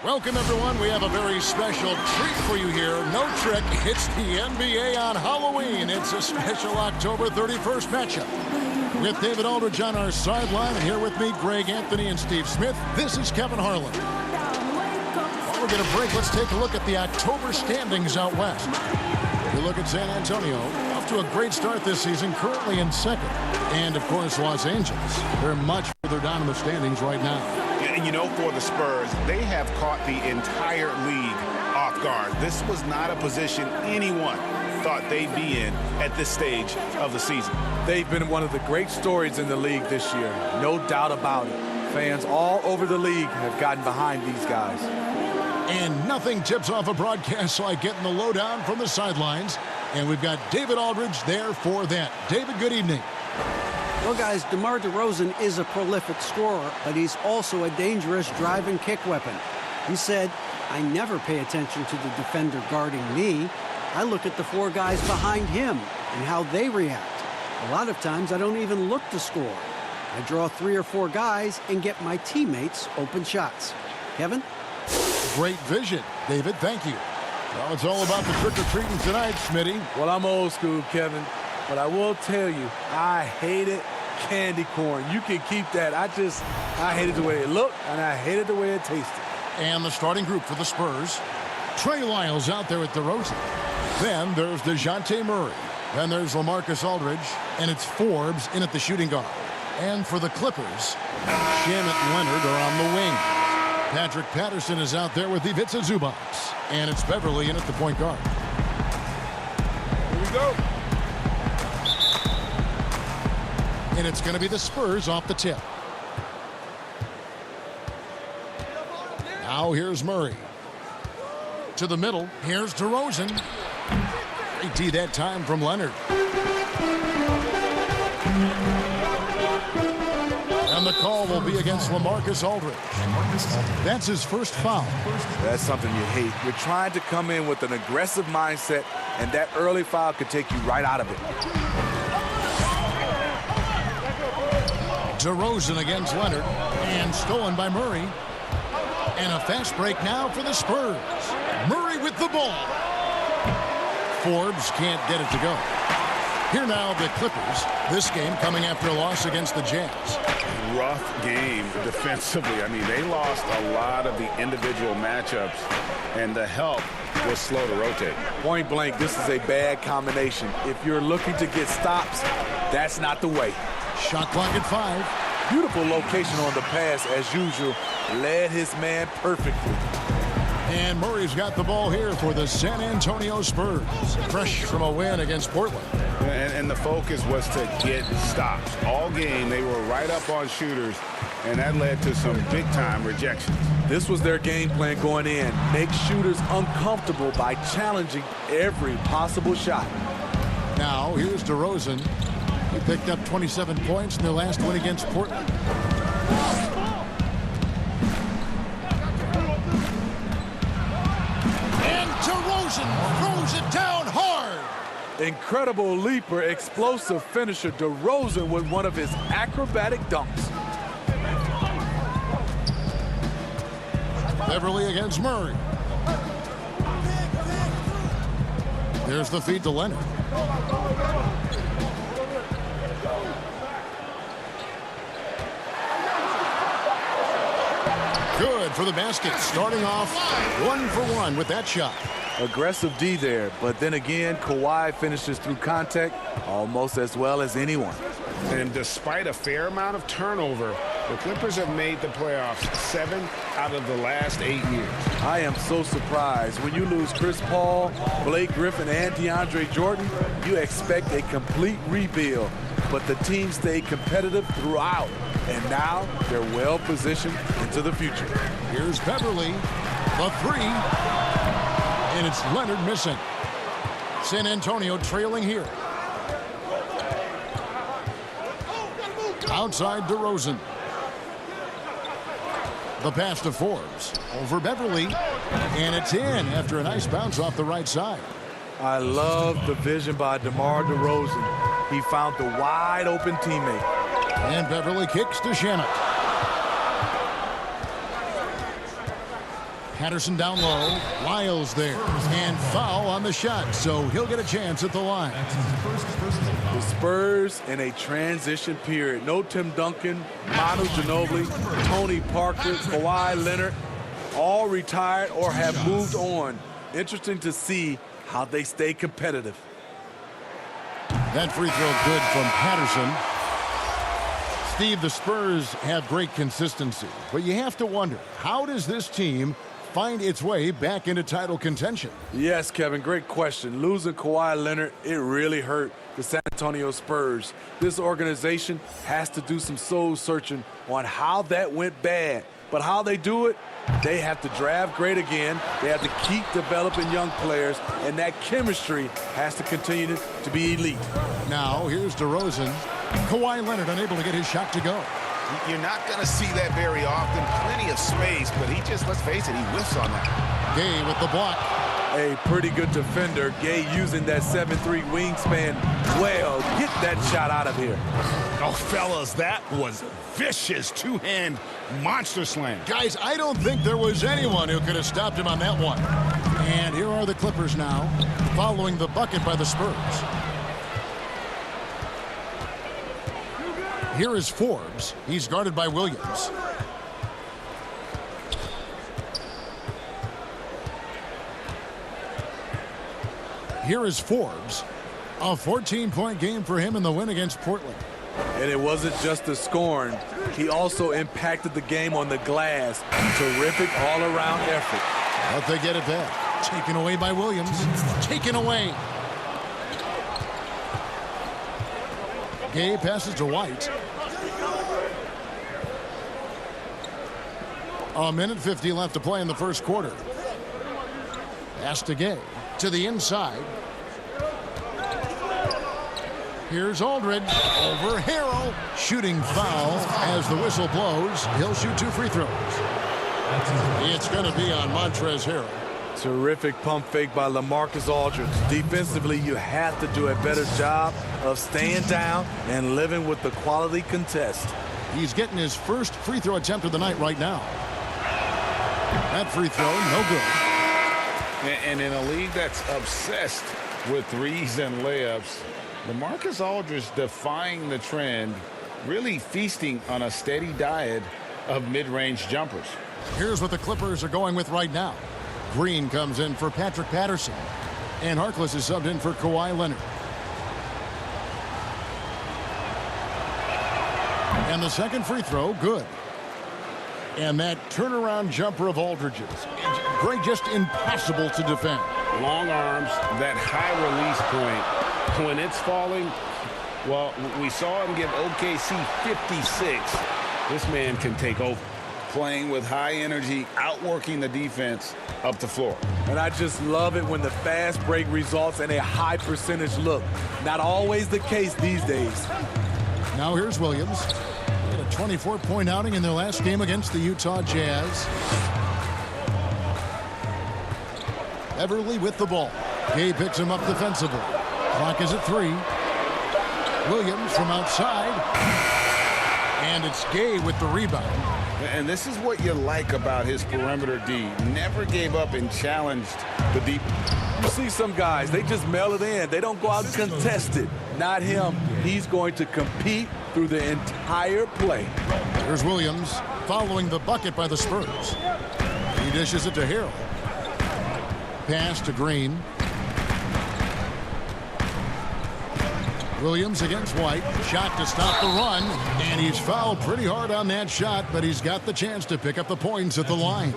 Welcome, everyone. We have a very special treat for you here. No trick, it's the NBA on Halloween. It's a special October 31st matchup. With David Aldridge on our sideline, and here with me, Greg Anthony and Steve Smith. This is Kevin Harlan. While we get a break, let's take a look at the October standings out west. We look at San Antonio, off to a great start this season, currently in second. And, of course, Los Angeles. They're much further down in the standings right now. And you know, for the Spurs, they have caught the entire league off guard. This was not a position anyone thought they'd be in at this stage of the season. They've been one of the great stories in the league this year, no doubt about it. Fans all over the league have gotten behind these guys. And nothing tips off a broadcast like getting the lowdown from the sidelines. And we've got David Aldridge there for that. David, good evening. Well, guys, DeMar DeRozan is a prolific scorer, but he's also a dangerous drive and kick weapon. He said, "I never pay attention to the defender guarding me. I look at the four guys behind him and how they react. A lot of times I don't even look to score. I draw 3 or 4 guys and get my teammates open shots." Kevin? Great vision, David. Thank you. Well, it's all about the trick-or-treating tonight, Smitty. Well, I'm old school, Kevin, but I will tell you, I hated candy corn. You can keep that. I hated the way it looked, and I hated the way it tasted. And the starting group for the Spurs. Trey Lyles out there at DeRozan. Then there's DeJounte Murray. Then there's LaMarcus Aldridge. And it's Forbes in at the shooting guard. And for the Clippers, Shannon Leonard are on the wing. Patrick Patterson is out there with Ivica Zubac. And it's Beverly in at the point guard. Here we go. And it's going to be the Spurs off the tip. Now here's Murray. To the middle. Here's DeRozan. Great D that time from Leonard. And the call will be against LaMarcus Aldridge. That's his first foul. That's something you hate. You're trying to come in with an aggressive mindset, and that early foul could take you right out of it. DeRozan against Leonard, and stolen by Murray. And a fast break now for the Spurs. Murray with the ball. Forbes can't get it to go. Here now the Clippers. This game coming after a loss against the Jazz. Rough game defensively. I mean, they lost a lot of the individual matchups, and the help was slow to rotate. Point blank, this is a bad combination. If you're looking to get stops, that's not the way. Shot clock at 5. Beautiful location on the pass, as usual. Led his man perfectly. And Murray's got the ball here for the San Antonio Spurs. Fresh from a win against Portland. And the focus was to get stops. All game, they were right up on shooters, and that led to some big-time rejections. This was their game plan going in. Make shooters uncomfortable by challenging every possible shot. Now, here's DeRozan. He picked up 27 points in their last win against Portland. And DeRozan throws it down hard. Incredible leaper, explosive finisher. DeRozan with one of his acrobatic dunks. Beverly against Murray. There's the feed to Leonard. Good for the basket. Starting off 1 for 1 with that shot. Aggressive D there, but then again, Kawhi finishes through contact almost as well as anyone. And despite a fair amount of turnover, the Clippers have made the playoffs 7 out of the last 8 years. I am so surprised. When you lose Chris Paul, Blake Griffin, and DeAndre Jordan, you expect a complete rebuild. But the team stayed competitive throughout, and now they're well positioned into the future. Here's Beverly, the 3. And it's Leonard missing. San Antonio trailing here. Outside DeRozan. The pass to Forbes. Over Beverly. And it's in after a nice bounce off the right side. I love the vision by DeMar DeRozan. He found the wide open teammate. And Beverly kicks to Shannon. Patterson down low. Lyles there. And foul on the shot, so he'll get a chance at the line. The Spurs in a transition period. No Tim Duncan, Manu Ginobili, Tony Parker, Kawhi Leonard, all retired or have moved on. Interesting to see how they stay competitive. That free throw good from Patterson. Steve, the Spurs have great consistency, but you have to wonder, how does this team find its way back into title contention? Yes, Kevin, great question. Losing Kawhi Leonard, it really hurt the San Antonio Spurs. This organization has to do some soul searching on how that went bad. But how they do it, they have to draft great again. They have to keep developing young players, and that chemistry has to continue to be elite. Now, here's DeRozan. Kawhi Leonard unable to get his shot to go. You're not going to see that very often. Plenty of space, but he just, let's face it, he whiffs on that. Gay with the block. A pretty good defender. Gay using that 7'3" wingspan well. Get that shot out of here. Oh, fellas, that was vicious two-hand monster slam. Guys, I don't think there was anyone who could have stopped him on that one. And here are the Clippers now, following the bucket by the Spurs. Here is Forbes. He's guarded by Williams. Here is Forbes. A 14-point game for him in the win against Portland. And it wasn't just the scoring. He also impacted the game on the glass. Terrific all-around effort. But they get it back. Taken away by Williams. Taken away. Gay passes to White. A minute 50 left to play in the first quarter. Pass to Gay. To the inside. Here's Aldridge over Harrell. Shooting foul as the whistle blows. He'll shoot 2 free throws. It's going to be on Montrezl Harrell. Terrific pump fake by LaMarcus Aldridge. Defensively, you have to do a better job of staying down and living with the quality contest. He's getting his first free throw attempt of the night right now. That free throw, no good. And in a league that's obsessed with threes and layups, LaMarcus Aldridge defying the trend, really feasting on a steady diet of mid-range jumpers. Here's what the Clippers are going with right now. Green comes in for Patrick Patterson. And Harkless is subbed in for Kawhi Leonard. And the second free throw, good. And that turnaround jumper of Aldridge's. Great, just impossible to defend. Long arms, that high release point. When it's falling, well, we saw him give OKC 56. This man can take over. Playing with high energy, outworking the defense up the floor. And I just love it when the fast break results in a high percentage look. Not always the case these days. Now here's Williams. He had a 24-point outing in their last game against the Utah Jazz. Everly with the ball. Gay picks him up defensively. Clock is at 3. Williams from outside. And it's Gay with the rebound. And this is what you like about his perimeter D. Never gave up and challenged the deep. You see some guys, they just mail it in. They don't go out and contest it. Not him. He's going to compete through the entire play. Here's Williams following the bucket by the Spurs. He dishes it to Harrell. Pass to Green. Williams against White. Shot to stop the run. And he's fouled pretty hard on that shot, but he's got the chance to pick up the points at the line.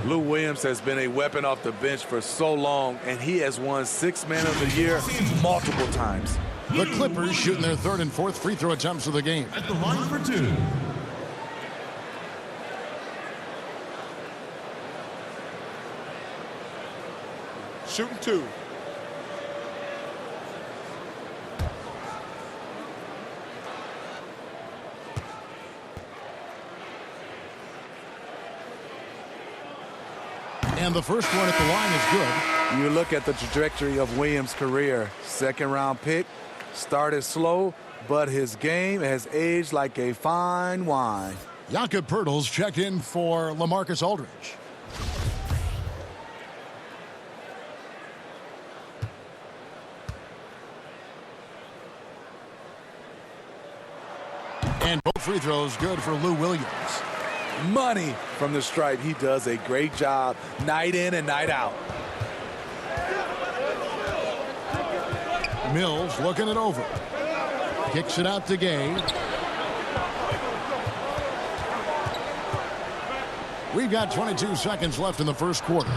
Lou Williams has been a weapon off the bench for so long, and he has won 6th Man of the Year multiple times. The Clippers shooting their 3rd and 4th free throw attempts of the game. At the line for 2. Shooting 2. And the first one at the line is good. You look at the trajectory of Williams' career. 2nd-round pick, started slow, but his game has aged like a fine wine. Jakob Poeltl's checked in for LaMarcus Aldridge. And both free throws good for Lou Williams. Money from the stripe. He does a great job night in and night out. Mills looking it over. Kicks it out to Gay. We've got 22 seconds left in the first quarter.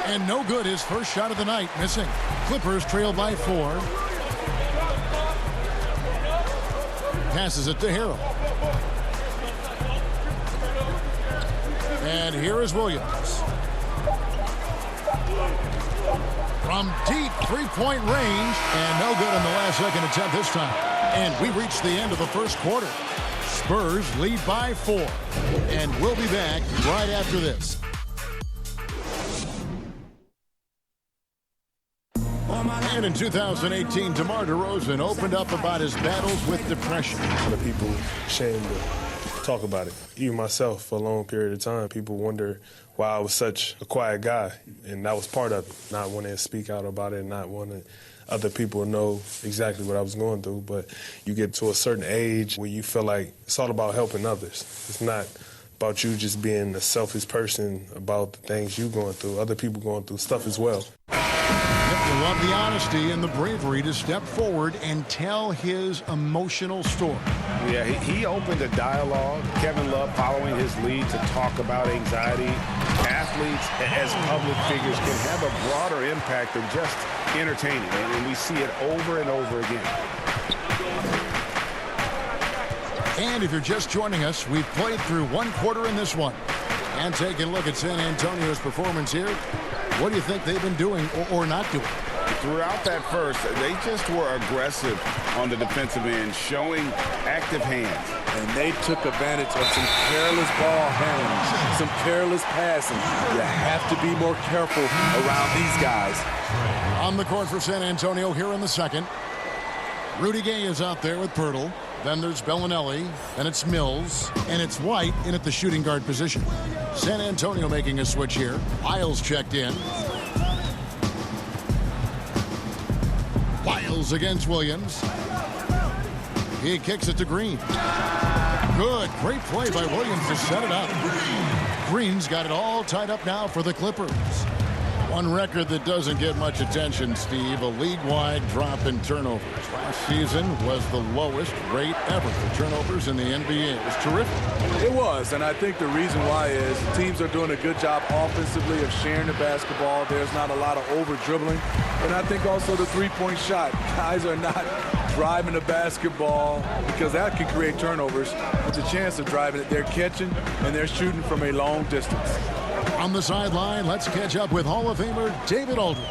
And no good, his first shot of the night, missing. Clippers trail by 4. Passes it to Harrell. And here is Williams. From deep three-point range, and no good on the last second attempt this time. And we reached the end of the first quarter. Spurs lead by 4. And we'll be back right after this. And in 2018, DeMar DeRozan opened up about his battles with depression. A lot of people ashamed to talk about it. Even myself, for a long period of time, people wonder why I was such a quiet guy. And that was part of it, not wanting to speak out about it, not wanting other people to know exactly what I was going through. But you get to a certain age where you feel like it's all about helping others. It's not about you just being a selfish person about the things you're going through. Other people going through stuff as well. You love the honesty and the bravery to step forward and tell his emotional story. Yeah, he opened a dialogue. Kevin Love following his lead to talk about anxiety. Athletes as public figures can have a broader impact than just entertaining, and we see it over and over again. And if you're just joining us, we've played through one quarter in this one. And taking a look at San Antonio's performance here, what do you think they've been doing or not doing? Throughout that first, they just were aggressive on the defensive end, showing active hands. And they took advantage of some careless ball handling, some careless passing. You have to be more careful around these guys. On the court for San Antonio here in the second. Rudy Gay is out there with Pirtle. Then there's Bellinelli, and it's Mills, and it's White in at the shooting guard position. San Antonio making a switch here. Isles checked in. Wiles against Williams. He kicks it to Green. Good, great play by Williams to set it up. Green's got it all tied up now for the Clippers. One record that doesn't get much attention, Steve, a league-wide drop in turnovers. Last season was the lowest rate ever for turnovers in the NBA. It was terrific. It was, and I think the reason why is teams are doing a good job offensively of sharing the basketball. There's not a lot of over-dribbling. And I think also the three-point shot. Guys are not driving the basketball because that can create turnovers. With the chance of driving it, they're catching and they're shooting from a long distance. On the sideline, let's catch up with Hall of Famer David Aldridge.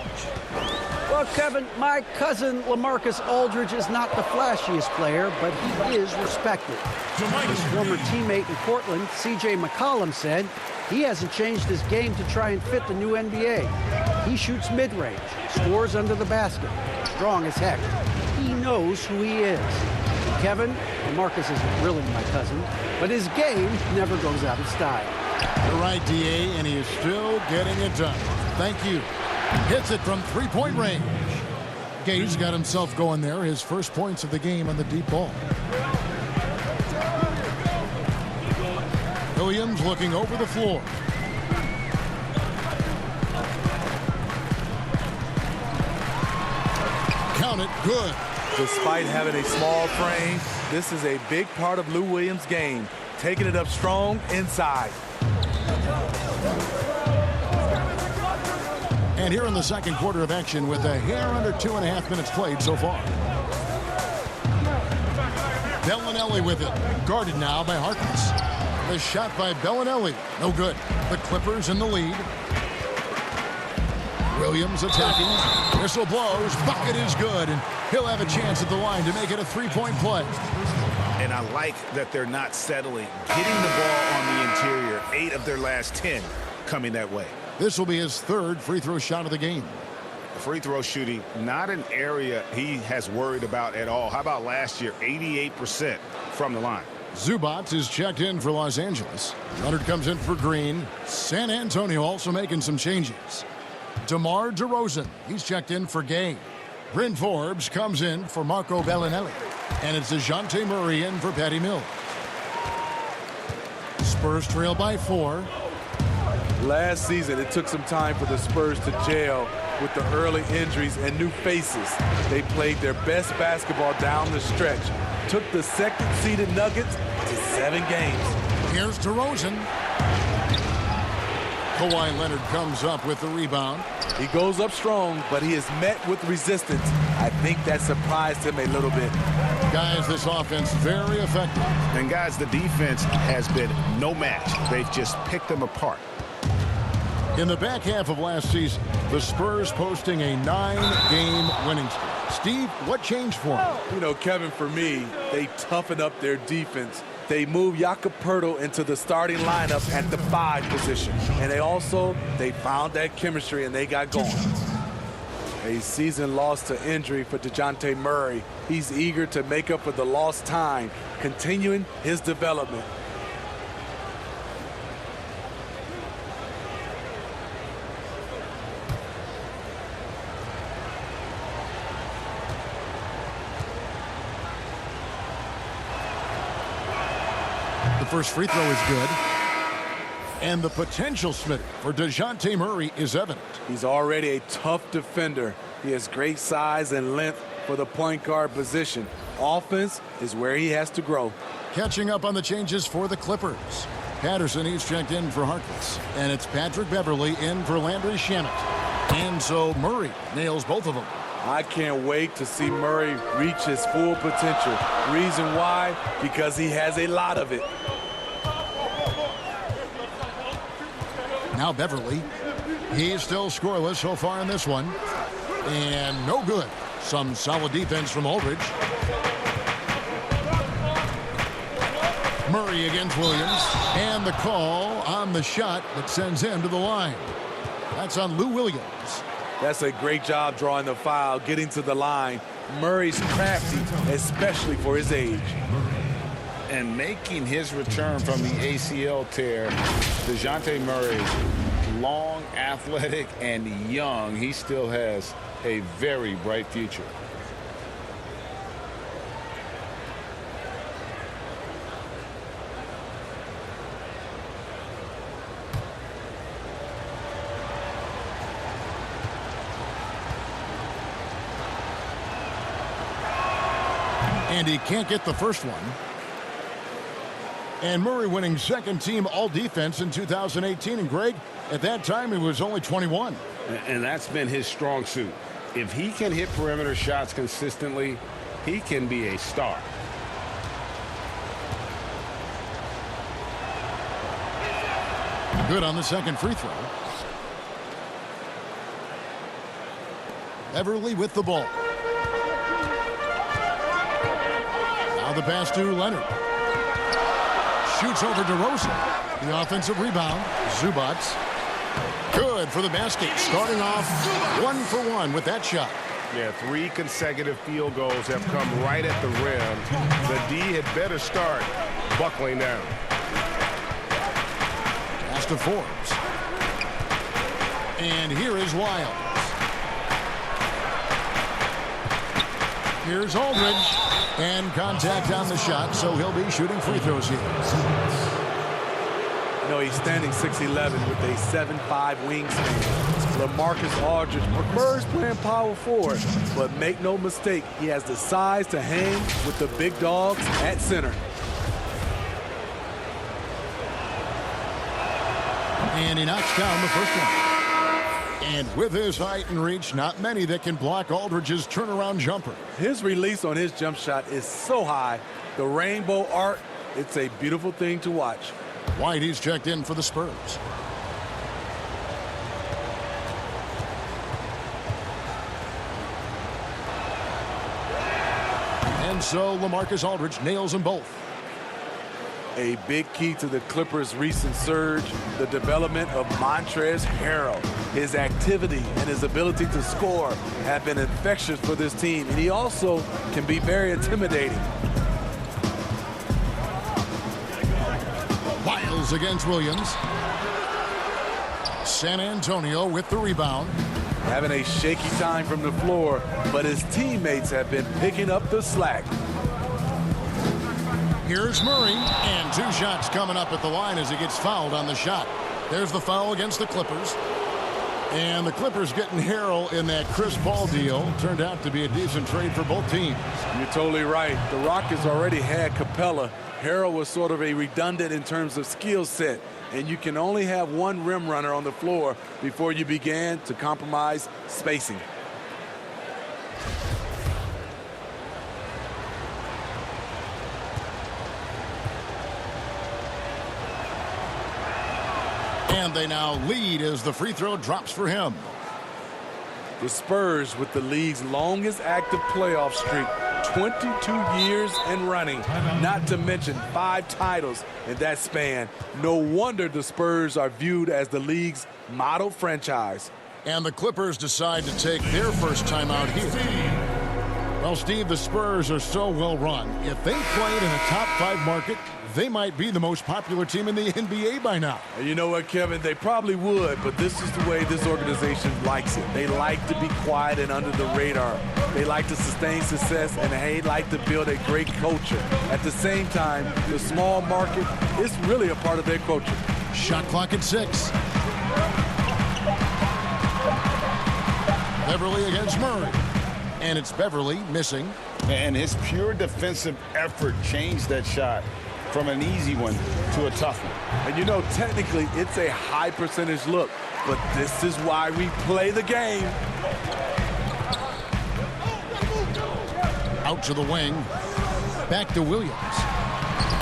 Well, Kevin, my cousin LaMarcus Aldridge is not the flashiest player, but he is respected. His former teammate in Portland, C.J. McCollum, said he hasn't changed his game to try and fit the new NBA. He shoots mid-range, scores under the basket, strong as heck. He knows who he is. Kevin, LaMarcus isn't really my cousin, but his game never goes out of style. You're right, D.A., and he is still getting it done. Thank you. Hits it from three-point range. Gage got himself going there, his first points of the game on the deep ball. Williams looking over the floor. Count it, good. Despite having a small frame, this is a big part of Lou Williams' game. Taking it up strong inside. And here in the second quarter of action with a hair under 2.5 minutes played so far. Bellinelli with it. Guarded now by Harkness. The shot by Bellinelli. No good. The Clippers in the lead. Williams attacking. Whistle blows. Bucket is good. And he'll have a chance at the line to make it a three-point play. And I like that they're not settling. Getting the ball on the interior, 8 of their last 10 coming that way. This will be his third free throw shot of the game. Free throw shooting, not an area he has worried about at all. How about last year, 88% from the line. Zubac is checked in for Los Angeles. Leonard comes in for Green. San Antonio also making some changes. DeMar DeRozan, he's checked in for Gay. Bryn Forbes comes in for Marco Bellinelli. And it's DeJounte Murray in for Patty Mills. Spurs trail by 4. Last season, it took some time for the Spurs to gel with the early injuries and new faces. They played their best basketball down the stretch. Took the second-seeded Nuggets to 7 games. Here's DeRozan. Kawhi Leonard comes up with the rebound. He goes up strong, but he is met with resistance. I think that surprised him a little bit. Guys, this offense very effective. And guys, the defense has been no match. They've just picked them apart. In the back half of last season, the Spurs posting a 9-game winning streak. Steve, what changed for them? You know, Kevin, for me, they toughened up their defense. They moved Jakob Poeltl into the starting lineup at the 5 position. And they found that chemistry and they got going. A season loss to injury for DeJounte Murray. He's eager to make up for the lost time, continuing his development. The first free throw is good. And the potential, Smith, for DeJounte Murray is evident. He's already a tough defender. He has great size and length for the point guard position. Offense is where he has to grow. Catching up on the changes for the Clippers. Patterson, he's checked in for Harkless. And it's Patrick Beverley in for Landry Shamet. And so Murray nails both of them. I can't wait to see Murray reach his full potential. Reason why? Because he has a lot of it. Now Beverley. He's still scoreless so far in this one. And no good. Some solid defense from Aldridge. Murray against Williams. And the call on the shot that sends him to the line. That's on Lou Williams. That's a great job drawing the foul, getting to the line. Murray's crafty, especially for his age. And making his return from the ACL tear, DeJounte Murray, long, athletic, and young. He still has a very bright future. And he can't get the first one. And Murray winning second team all defense in 2018. And Greg, at that time, he was only 21. And that's been his strong suit. If he can hit perimeter shots consistently, he can be a star. Good on the second free throw. Beverley with the ball. Now the pass to Leonard. Shoots over DeRozan. The offensive rebound. Zubac. Good for the basket. Starting off 1 for 1 with that shot. Yeah, 3 consecutive field goals have come right at the rim. The D had better start buckling down. Pass to Forbes. And here is Wiles. Here's Aldridge. And contact on the shot, so he'll be shooting free throws here. You know, he's standing 6'11" with a 7'5" wingspan. LaMarcus Aldridge prefers playing power forward, but make no mistake, he has the size to hang with the big dogs at center. And he knocks down the first one. And with his height and reach, not many that can block Aldridge's turnaround jumper. His release on his jump shot is so high. The rainbow arc, it's a beautiful thing to watch. White, he's checked in for the Spurs. And so LaMarcus Aldridge nails them both. A big key to the Clippers' recent surge, the development of Montrezl Harrell. His activity and his ability to score have been infectious for this team, and he also can be very intimidating. Wiles against Williams. San Antonio with the rebound. Having a shaky time from the floor, but his teammates have been picking up the slack. Here's Murray, and 2 shots coming up at the line as he gets fouled on the shot. There's the foul against the Clippers. And the Clippers getting Harrell in that Chris Paul deal. Turned out to be a decent trade for both teams. You're totally right. The Rockets already had Capella. Harrell was sort of a redundant in terms of skill set. And you can only have one rim runner on the floor before you began to compromise spacing. And they now lead as the free throw drops for him. The Spurs with the league's longest active playoff streak, 22 years and running, not to mention 5 titles in that span. No wonder the Spurs are viewed as the league's model franchise. And the Clippers decide to take their first time out here. Well, Steve, the Spurs are so well run. If they played in a top 5 market, they might be the most popular team in the NBA by now. You know what, Kevin? They probably would, but this is the way this organization likes it. They like to be quiet and under the radar. They like to sustain success, and they like to build a great culture. At the same time, the small market is really a part of their culture. Shot clock at 6. Beverly against Murray. And it's Beverly missing. And his pure defensive effort changed that shot from an easy one to a tough one. And you know, technically, it's a high percentage look, but this is why we play the game. Out to the wing. Back to Williams.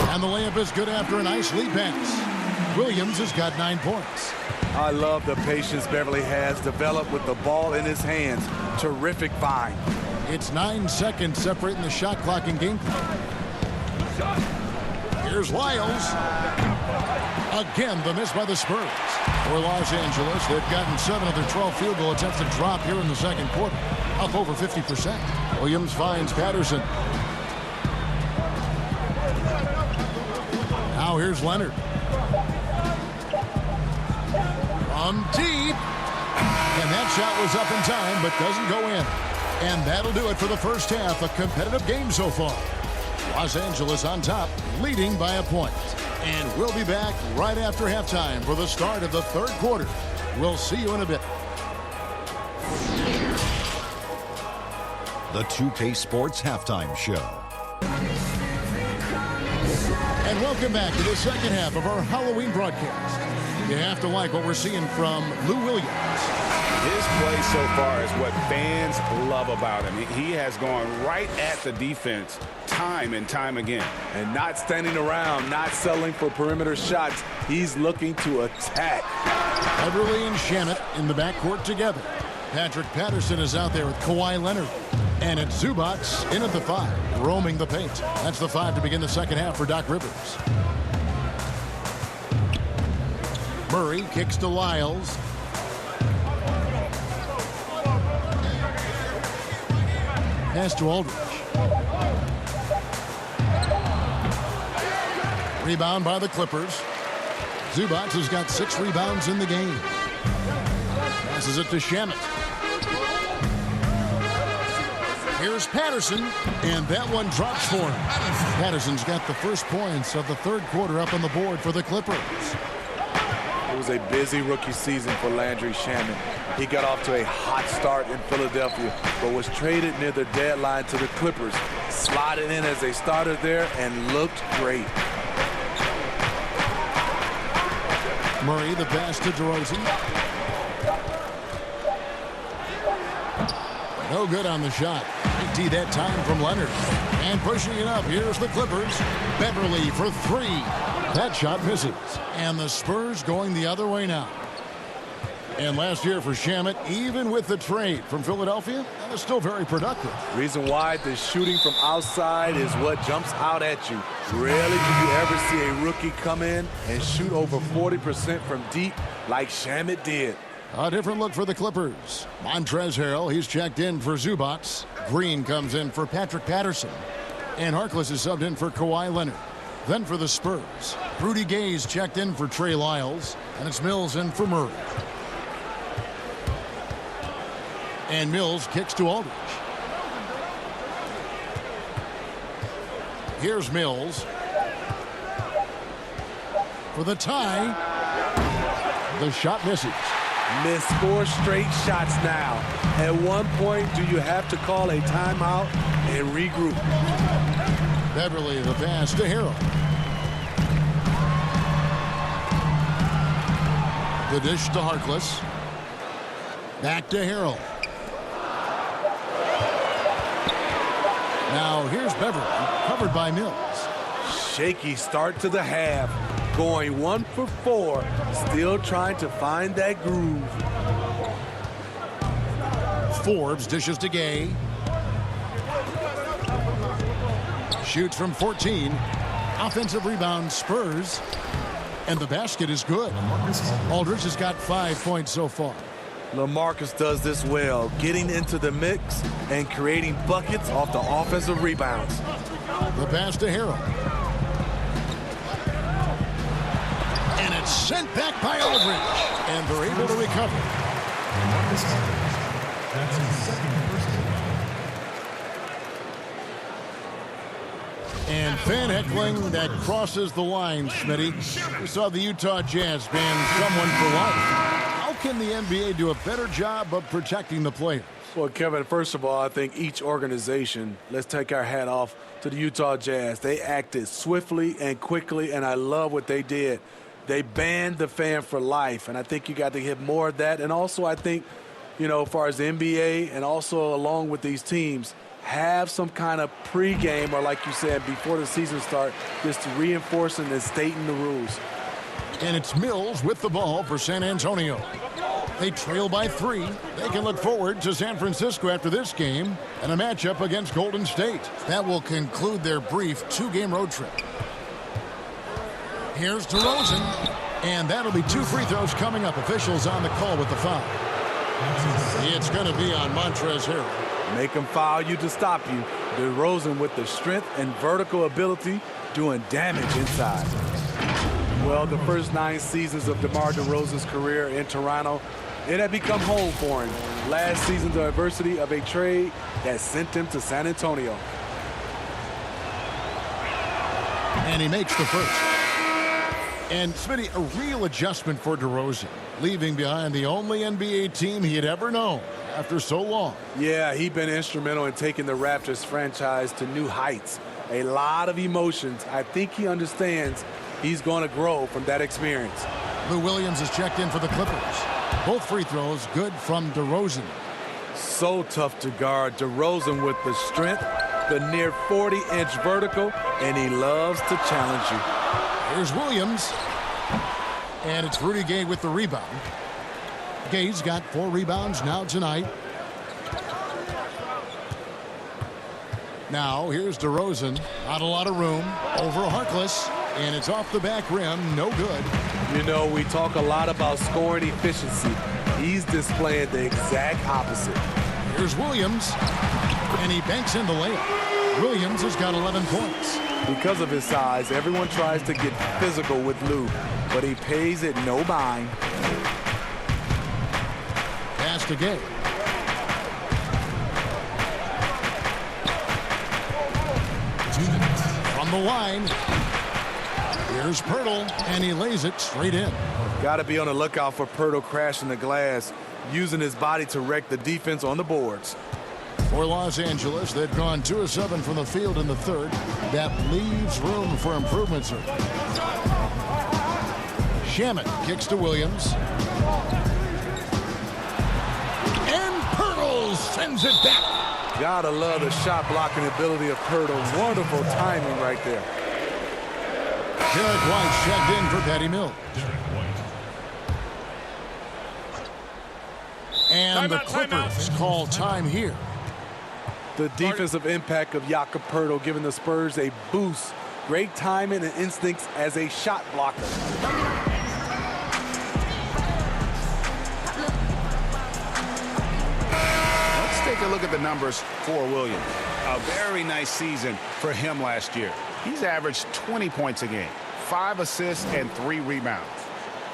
And the layup is good after a nice lead pass. Williams has got 9 points. I love the patience Beverly has developed with the ball in his hands. Terrific find. It's 9 seconds separating the shot clock and game clock. Here's Lyles. Again, the miss by the Spurs. For Los Angeles, they've gotten 7 of their 12 field goal attempts to drop here in the second quarter. Up over 50%. Williams finds Patterson. Now here's Leonard. From deep. And that shot was up in time, but doesn't go in. And that'll do it for the first half. A competitive game so far. Los Angeles on top, leading by a point. And we'll be back right after halftime for the start of the third quarter. We'll see you in a bit. The 2K Sports Halftime Show. And welcome back to the second half of our Halloween broadcast. You have to like what we're seeing from Lou Williams. His play so far is what fans love about him. He has gone right at the defense time and time again. And not standing around, not settling for perimeter shots. He's looking to attack. Beverly and Shamet in the backcourt together. Patrick Patterson is out there with Kawhi Leonard. And it's Zubats in at the 5, roaming the paint. That's the 5 to begin the second half for Doc Rivers. Murray kicks to Lyles. Pass to Aldridge. Rebound by the Clippers. Zubats has got 6 rebounds in the game. Passes it to Shamet. Here's Patterson, and that one drops for him. Patterson's got the first points of the third quarter up on the board for the Clippers. It was a busy rookie season for Landry Shamet. He got off to a hot start in Philadelphia, but was traded near the deadline to the Clippers. Slotted in as a starter there and looked great. Murray, the pass to DeRozan. No good on the shot. Big D that time from Leonard. And pushing it up, here's the Clippers. Beverly for 3. That shot misses. And the Spurs going the other way now. And last year for Shamet, even with the trade from Philadelphia, that was still very productive. Reason why the shooting from outside is what jumps out at you. Rarely do you ever see a rookie come in and shoot over 40% from deep like Shamet did. A different look for the Clippers. Montrezl Harrell, he's checked in for Zubats. Green comes in for Patrick Patterson. And Harkless is subbed in for Kawhi Leonard. Then for the Spurs, Rudy Gay's checked in for Trey Lyles. And it's Mills in for Murray. And Mills kicks to Aldridge. Here's Mills. for the tie. The shot misses. Missed 4 straight shots now. At one point, do you have to call a timeout and regroup? Beverly, the pass to Harrell. The dish to Harkless. Back to Harrell. Now here's Beverly, covered by Mills. Shaky start to the half. Going 1 for 4. Still trying to find that groove. Forbes dishes to Gay. Shoots from 14. Offensive rebound, Spurs. And the basket is good. Aldridge has got 5 points so far. LaMarcus does this well, getting into the mix and creating buckets off the offensive rebounds. The pass to Harrell. And it's sent back by Aldridge. And they're able to recover. That's his second personal. And fan heckling that crosses the line, Smitty. We saw the Utah Jazz ban someone for life. How can the NBA do a better job of protecting the players? Well, Kevin, first of all, I think each organization, let's take our hat off to the Utah Jazz. They acted swiftly and quickly, and I love what they did. They banned the fan for life, and I think you got to get more of that. And also, I think, you know, as far as the NBA and also along with these teams, have some kind of pregame or, like you said, before the season starts, just reinforcing and stating the rules. And it's Mills with the ball for San Antonio. They trail by 3. They can look forward to San Francisco after this game and a matchup against Golden State. That will conclude their brief 2-game road trip. Here's DeRozan, and that'll be 2 free throws coming up. Officials on the call with the foul. It's going to be on Montrezl Harrell. Make them foul you to stop you. DeRozan with the strength and vertical ability doing damage inside. Well, the first 9 seasons of DeMar DeRozan's career in Toronto, it had become home for him. Last season, the adversity of a trade that sent him to San Antonio. And he makes the first. And, Smitty, a real adjustment for DeRozan, leaving behind the only NBA team he had ever known after so long. Yeah, he's been instrumental in taking the Raptors franchise to new heights. A lot of emotions. I think he understands he's going to grow from that experience. Lou Williams is checked in for the Clippers. Both free throws good from DeRozan. So tough to guard. DeRozan with the strength, the near 40-inch vertical, and he loves to challenge you. Here's Williams. And it's Rudy Gay with the rebound. Gay's got 4 rebounds now tonight. Now here's DeRozan. Not a lot of room. Over Harkless. And it's off the back rim. No good. You know, we talk a lot about scoring efficiency. He's displaying the exact opposite. Here's Williams. And he banks in the layup. Williams has got 11 points. Because of his size, everyone tries to get physical with Lou, but he pays it no mind. Pass to Gay. From the line, here's Pirtle, and he lays it straight in. Got to be on the lookout for Pirtle crashing the glass, using his body to wreck the defense on the boards. For Los Angeles, they've gone 2 of 7 from the field in the third. That leaves room for improvement, sir. Shamet kicks to Williams. And Pirtle sends it back. Gotta love the shot blocking ability of Pirtle. Wonderful timing right there. Derek White checked in for Patty Mills. And the Clippers call time here. The defensive impact of Jakob Pirtle giving the Spurs a boost. Great timing and instincts as a shot blocker. Let's take a look at the numbers for Williams. A very nice season for him last year. He's averaged 20 points a game, 5 assists, and 3 rebounds.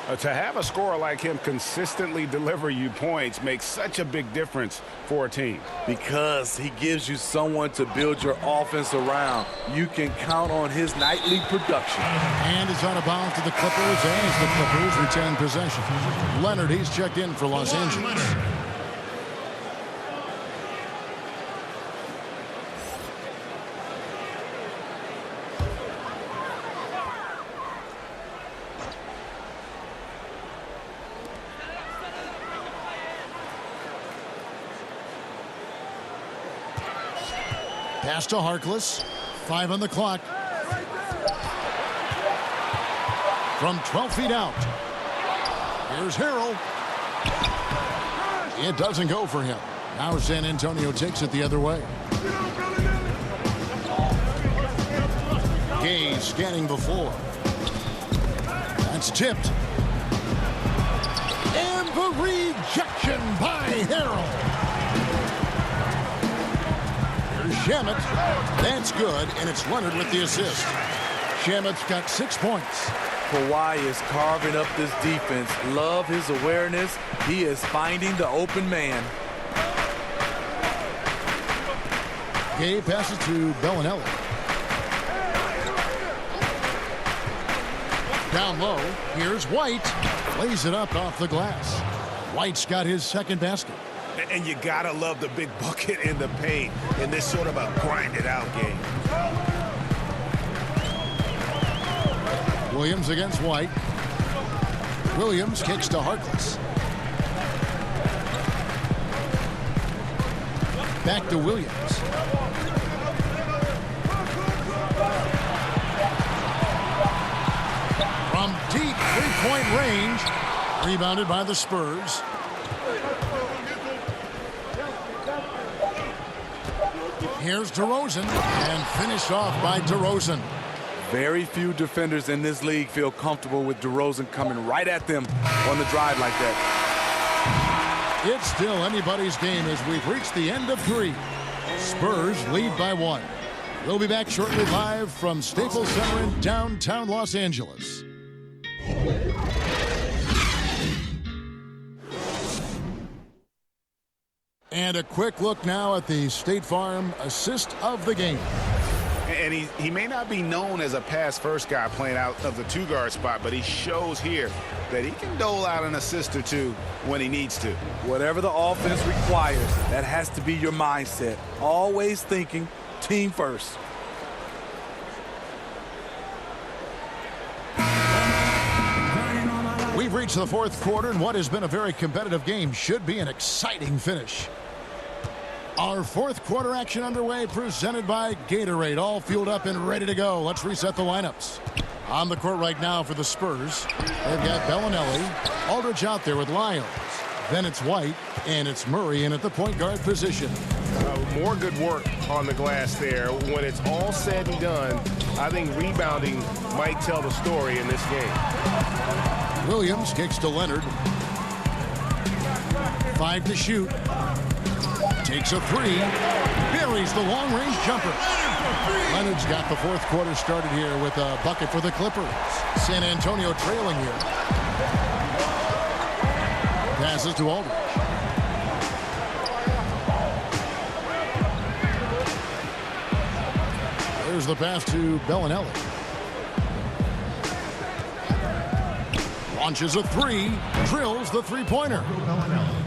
To have a scorer like him consistently deliver you points makes such a big difference for a team. Because he gives you someone to build your offense around. You can count on his nightly production. And it's out of bounds to the Clippers as the Clippers retain possession. Leonard, he's checked in for Los Angeles. Pass to Harkless. 5 on the clock. From 12 feet out. Here's Harrell. It doesn't go for him. Now San Antonio takes it the other way. Gay scanning the floor. That's tipped. And the rejection by Harrell. Shamet, that's good, and it's Leonard with the assist. Shamet's got 6 points. Kawhi is carving up this defense. Love his awareness. He is finding the open man. Gay passes to Bellinelli. Down low, here's White. Lays it up off the glass. White's got his second basket. And you gotta love the big bucket in the paint in this sort of a grind-it-out game. Williams against White. Williams kicks to Harkless. Back to Williams. From deep three-point range. Rebounded by the Spurs. Here's DeRozan, and finished off by DeRozan. Very few defenders in this league feel comfortable with DeRozan coming right at them on the drive like that. It's still anybody's game as we've reached the end of 3. Spurs lead by 1. We'll be back shortly live from Staples Center in downtown Los Angeles. And a quick look now at the State Farm assist of the game. And he may not be known as a pass-first guy playing out of the two-guard spot, but he shows here that he can dole out an assist or two when he needs to. Whatever the offense requires, that has to be your mindset. Always thinking team first. We've reached the 4th quarter, and what has been a very competitive game should be an exciting finish. Our 4th quarter action underway, presented by Gatorade, all fueled up and ready to go. Let's reset the lineups. On the court right now for the Spurs, they've got Bellinelli, Aldridge out there with Lyles. Then it's White, and it's Murray in at the point guard position. More good work on the glass there. When it's all said and done, I think rebounding might tell the story in this game. Williams kicks to Leonard. 5 to shoot. Takes a 3. Buries the long-range jumper. Leonard's got the 4th quarter started here with a bucket for the Clippers. San Antonio trailing here. Passes to Aldridge. There's the pass to Bellinelli. Launches a 3. Drills the three-pointer.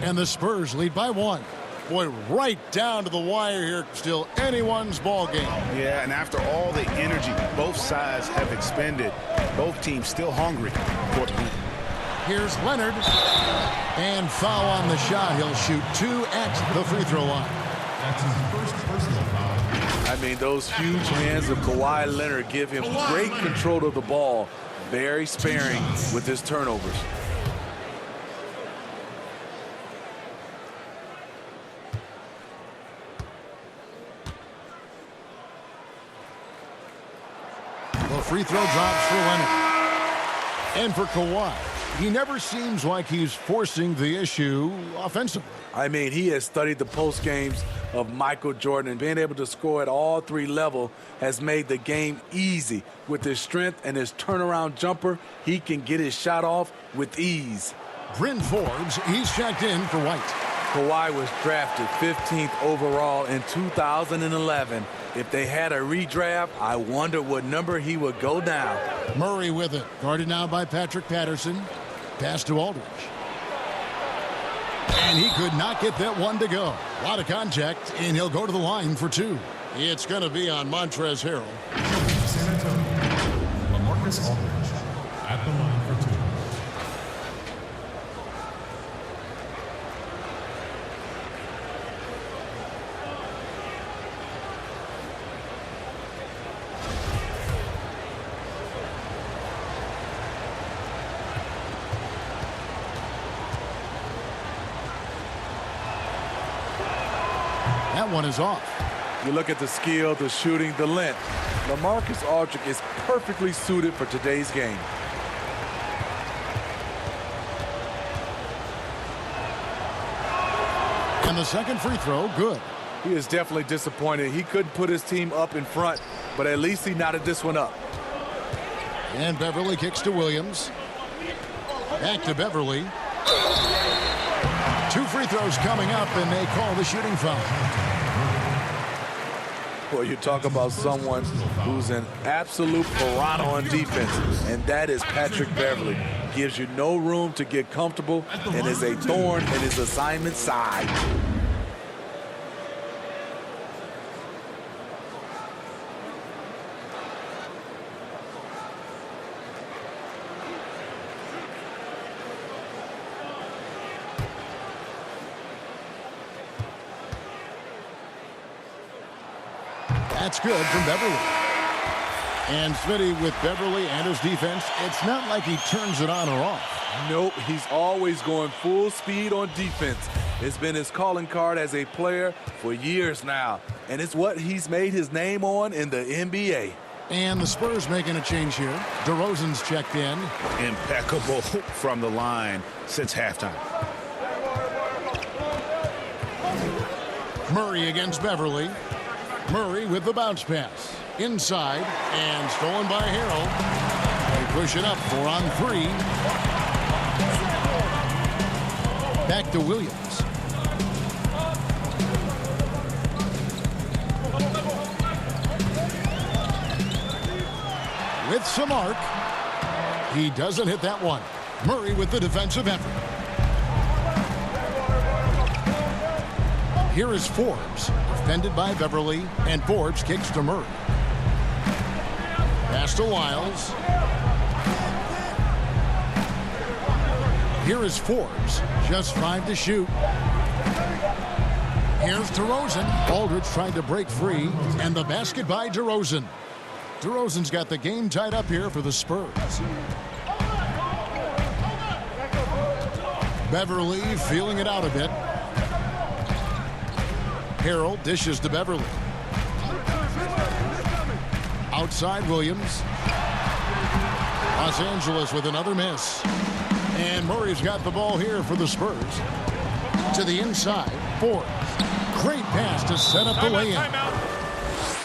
And the Spurs lead by 1. Boy, right down to the wire here. Still anyone's ball game. Yeah, and after all the energy both sides have expended, both teams still hungry for the win. Here's Leonard. And foul on the shot. He'll shoot 2 at the free throw line. That's his first personal foul. I mean, those huge hands of Kawhi Leonard give him great control of the ball. Very sparing with his turnovers. The free throw drops for Leonard. And for Kawhi. he never seems like he's forcing the issue offensively. I mean, he has studied the post games of Michael Jordan, and being able to score at all three levels has made the game easy. With his strength and his turnaround jumper, he can get his shot off with ease. Bryn Forbes, he's checked in for White. Kawhi was drafted 15th overall in 2011. If they had a redraft, I wonder what number he would go down. Murray with it, guarded now by Patrick Patterson. Pass to Aldridge. And he could not get that one to go. A lot of contact, and he'll go to the line for two. It's going to be on Montrezl Harrell. San Antonio, LaMarcus Aldridge at the line for 2. That one is off. You look at the skill, the shooting, the length. LaMarcus Aldridge is perfectly suited for today's game. And the second free throw, good. He is definitely disappointed. He couldn't put his team up in front, but at least he knotted this one up. And Beverly kicks to Williams. Back to Beverly. Two free throws coming up, and they call the shooting foul. Well, you talk about someone who's an absolute piranha on defense, and that is Patrick Beverly. Gives you no room to get comfortable and is a thorn in his assignment side. That's good from Beverly. And Smitty with Beverly and his defense, it's not like he turns it on or off. Nope, he's always going full speed on defense. It's been his calling card as a player for years now, and it's what he's made his name on in the NBA. And the Spurs making a change here. DeRozan's checked in. Impeccable from the line since halftime. Murray against Beverly. Murray with the bounce pass. Inside and stolen by Harrell. They push it up 4 on 3. Back to Williams. With some arc. He doesn't hit that one. Murray with the defensive effort. Here is Forbes, defended by Beverly, and Forbes kicks to Murray. Pass to Lyles. Here is Forbes, just 5 to shoot. Here's DeRozan. Aldridge tried to break free, and the basket by DeRozan. DeRozan's got the game tied up here for the Spurs. Beverly feeling it out a bit. Harrell dishes to Beverly. Outside Williams. Los Angeles with another miss. And Murray's got the ball here for the Spurs. To the inside. Forbes. Great pass to set up the lay-in.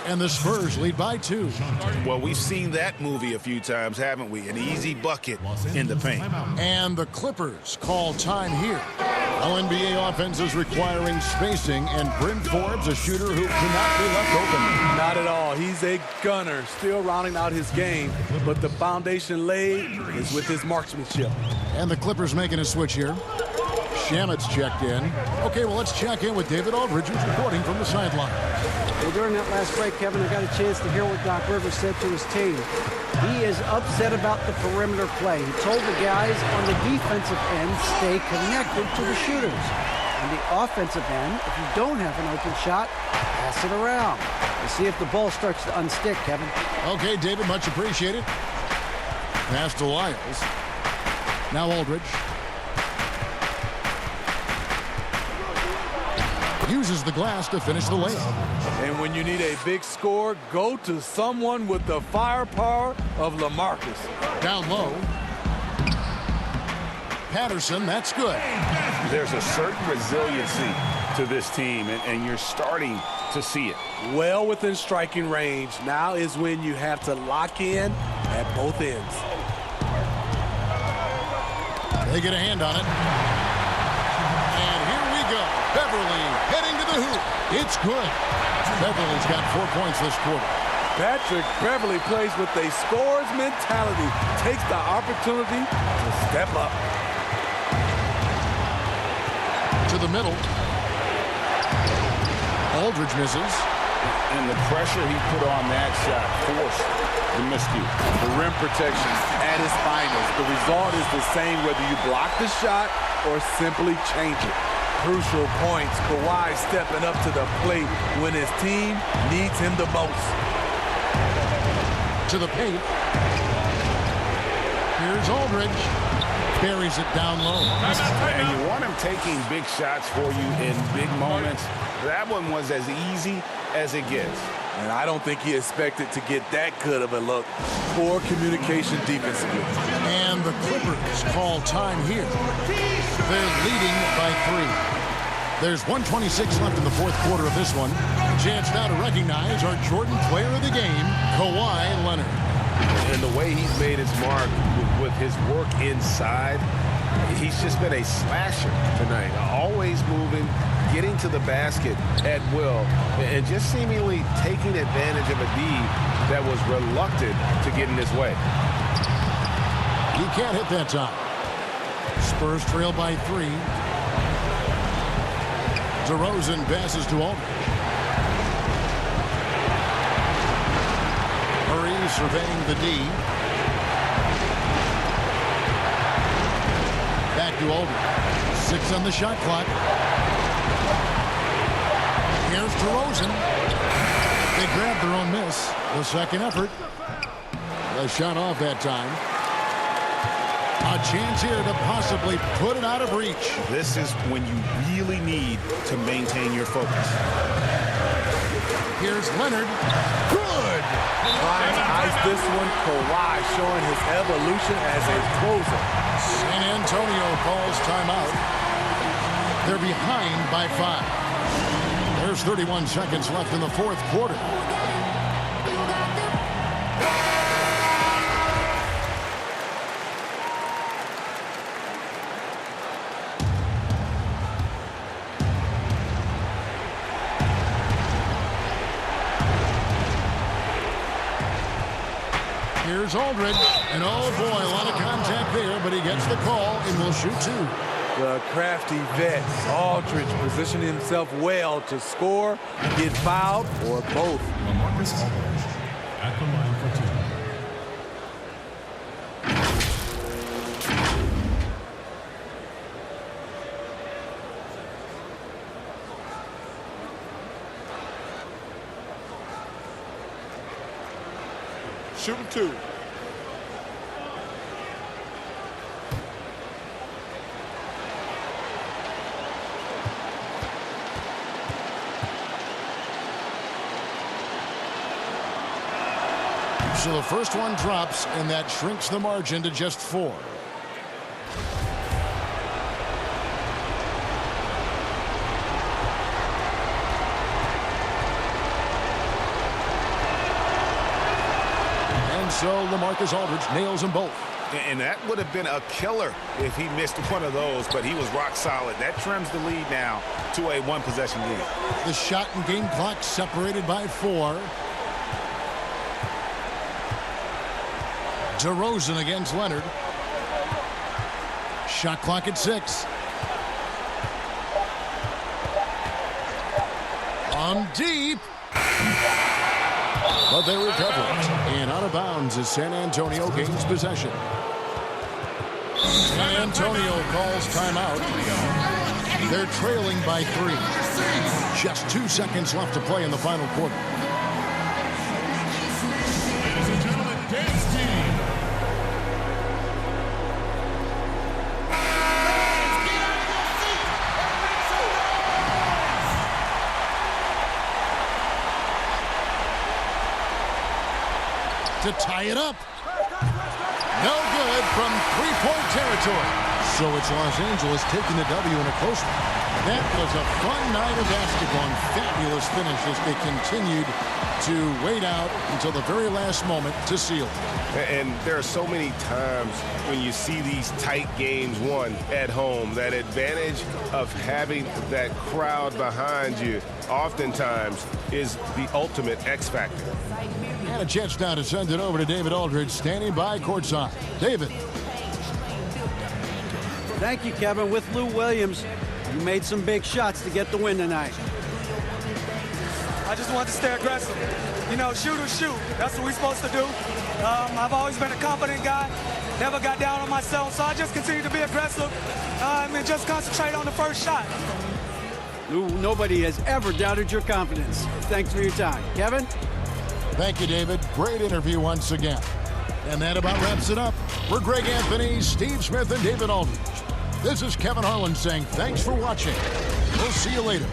And the Spurs lead by 2. Well, we've seen that movie a few times, haven't we? An easy bucket in the paint. And the Clippers call time here. NBA offense is requiring spacing, and Bryn Forbes, a shooter who cannot be left open. Not at all. He's a gunner, still rounding out his game, but the foundation laid is with his marksmanship. And the Clippers making a switch here. Shamet's checked in. Okay, well, let's check in with David Aldridge, who's reporting from the sideline. Well, during that last break, Kevin, I got a chance to hear what Doc Rivers said to his team. He is upset about the perimeter play. He told the guys on the defensive end, stay connected to the shooters. On the offensive end, if you don't have an open shot, pass it around. We'll see if the ball starts to unstick, Kevin. Okay, David, much appreciated. Pass to Lyles. Now Aldridge. Uses the glass to finish the layup. And when you need a big score, go to someone with the firepower of LaMarcus. Down low. Patterson. That's good. There's a certain resiliency to this team, and you're starting to see it. Well within striking range. Now is when you have to lock in at both ends. They get a hand on it. And here we go. Beverly heading to the hoop. It's good. Beverly's got 4 points this quarter. Patrick Beverly plays with a scorer's mentality. Takes the opportunity to step up. To the middle. Aldridge misses. And the pressure he put on that shot forced the miscue. The rim protection at its finest. The result is the same whether you block the shot or simply change it. Crucial points. Kawhi stepping up to the plate when his team needs him the most. To the paint. Here's Aldridge. Buries it down low. And you want him taking big shots for you in big moments. That one was as easy as it gets. And I don't think he expected to get that good of a look. Poor communication defensively. And the Clippers call time here. They're leading by 3. There's 1:26 left in the fourth quarter of this one. Chance now to recognize our Jordan player of the game, Kawhi Leonard. And the way he's made his mark with his work inside, he's just been a slasher tonight. Always moving, getting to the basket at will, and just seemingly taking advantage of a D that was reluctant to get in his way. He can't hit that time. Spurs trail by 3. DeRozan passes to Aldridge. Murray surveying the D. Back to Aldridge. 6 on the shot clock. Here's DeRozan. They grab their own miss. The second effort. The shot off that time. A chance here to possibly put it out of reach. This is when you really need to maintain your focus. Here's Leonard. Good! Trying to ice this one. Kawhi showing his evolution as a closer. San Antonio calls timeout. They're behind by 5. There's 31 seconds left in the fourth quarter. Here's Aldridge, and oh boy, a lot of contact there, but he gets the call and will shoot 2. The crafty vet, Aldridge, positioning himself well to score, get fouled, or both. LaMarcus Aldridge at the line for 2. Shooting 2. So the first one drops, and that shrinks the margin to just 4. And so LaMarcus Aldridge nails them both. And that would have been a killer if he missed one of those, but he was rock solid. That trims the lead now to a one-possession game. The shot and game clock separated by 4. DeRozan against Leonard. Shot clock at 6. On deep. But they recover it. And out of bounds as San Antonio gains possession. San Antonio calls timeout. They're trailing by 3. Just 2 seconds left to play in the final quarter. Ladies and gentlemen, dance team. To tie it up. No good from 3-point territory. So it's Los Angeles taking the W in a close one. That was a fun night of basketball and fabulous finish as they continued to wait out until the very last moment to seal it. And there are so many times when you see these tight games won at home, that advantage of having that crowd behind you oftentimes is the ultimate X factor. And a chance now to send it over to David Aldridge, standing by courtside. David. Thank you, Kevin. With Lou Williams, you made some big shots to get the win tonight. I just want to stay aggressive. You know, shoot or shoot. That's what we're supposed to do. I've always been a confident guy, never got down on myself, so I just continue to be aggressive and just concentrate on the first shot. Lou, nobody has ever doubted your confidence. Thanks for your time. Kevin? Thank you, David. Great interview once again. And that about wraps it up. For Greg Anthony, Steve Smith, and David Aldridge, this is Kevin Harlan saying thanks for watching. We'll see you later.